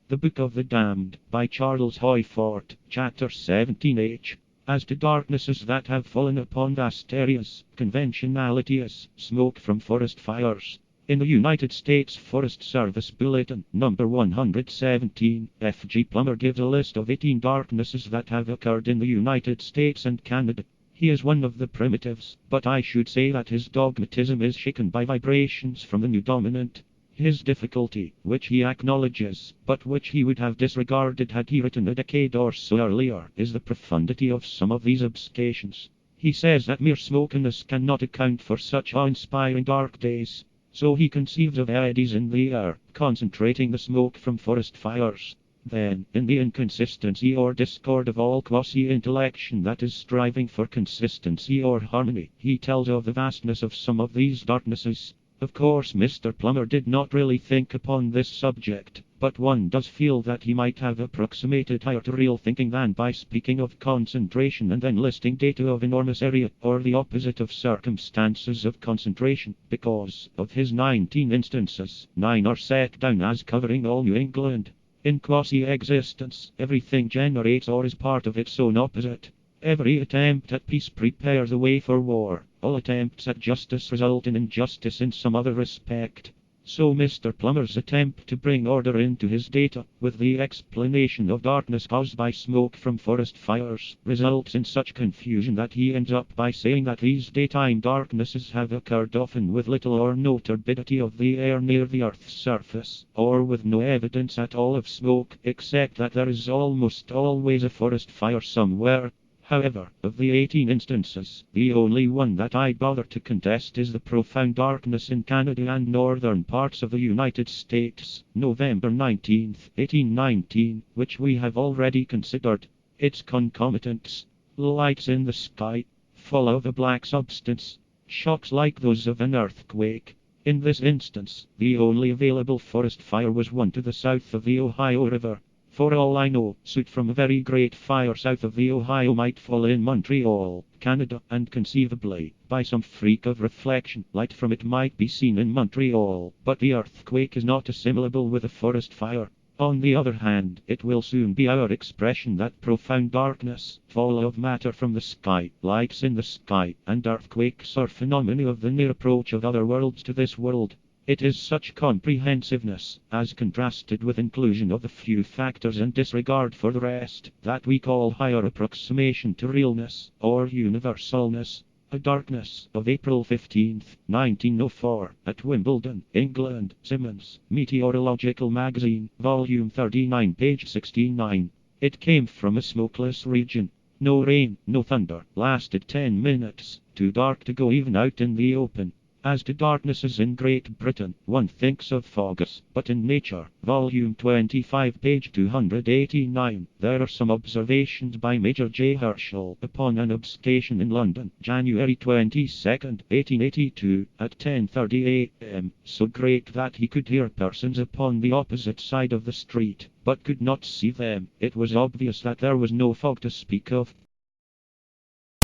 The Book of the Damned, by Charles Hoyfort, Chapter 17H. As to darknesses that have fallen upon vast areas, conventionalities, smoke from forest fires. In the United States Forest Service Bulletin, number 117, F.G. Plummer gives a list of 18 darknesses that have occurred in the United States and Canada. He is one of the primitives, but I should say that his dogmatism is shaken by vibrations from the new dominant. His difficulty, which he acknowledges, but which he would have disregarded had he written a decade or so earlier, is the profundity of some of these obscurations. He says that mere smokiness cannot account for such awe-inspiring dark days. So he conceives of eddies in the air, concentrating the smoke from forest fires. Then, in the inconsistency or discord of all quasi-intellection that is striving for consistency or harmony, he tells of the vastness of some of these darknesses. Of course, Mr. Plummer did not really think upon this subject, but one does feel that he might have approximated higher to real thinking than by speaking of concentration and then listing data of enormous area, or the opposite of circumstances of concentration, because, of his 19 instances, 9 are set down as covering all New England. In quasi-existence, everything generates or is part of its own opposite. Every attempt at peace prepares the way for war. All attempts at justice result in injustice in some other respect. So Mr. Plummer's attempt to bring order into his data, with the explanation of darkness caused by smoke from forest fires, results in such confusion that he ends up by saying that these daytime darknesses have occurred often with little or no turbidity of the air near the Earth's surface, or with no evidence at all of smoke, except that there is almost always a forest fire somewhere. However, of the 18 instances, the only one that I bother to contest is the profound darkness in Canada and northern parts of the United States, November 19, 1819, which we have already considered. Its concomitants: lights in the sky, fall of a black substance, shocks like those of an earthquake. In this instance, the only available forest fire was one to the south of the Ohio River. For all I know, soot from a very great fire south of the Ohio might fall in Montreal, Canada, and conceivably, by some freak of reflection, light from it might be seen in Montreal, but the earthquake is not assimilable with a forest fire. On the other hand, it will soon be our expression that profound darkness, fall of matter from the sky, lights in the sky, and earthquakes are phenomena of the near approach of other worlds to this world. It is such comprehensiveness, as contrasted with inclusion of the few factors and disregard for the rest, that we call higher approximation to realness, or universalness. A darkness of April 15, 1904, at Wimbledon, England. Simmons, Meteorological Magazine, Volume 39, page 69. It came from a smokeless region. No rain, no thunder, lasted 10 minutes, too dark to go even out in the open. As to darknesses in Great Britain, one thinks of fogs, but in Nature, Volume 25, page 289, there are some observations by Major J. Herschel upon an obscuration in London, January 22, 1882, at 10:30 a.m., so great that he could hear persons upon the opposite side of the street, but could not see them. It was obvious that there was no fog to speak of.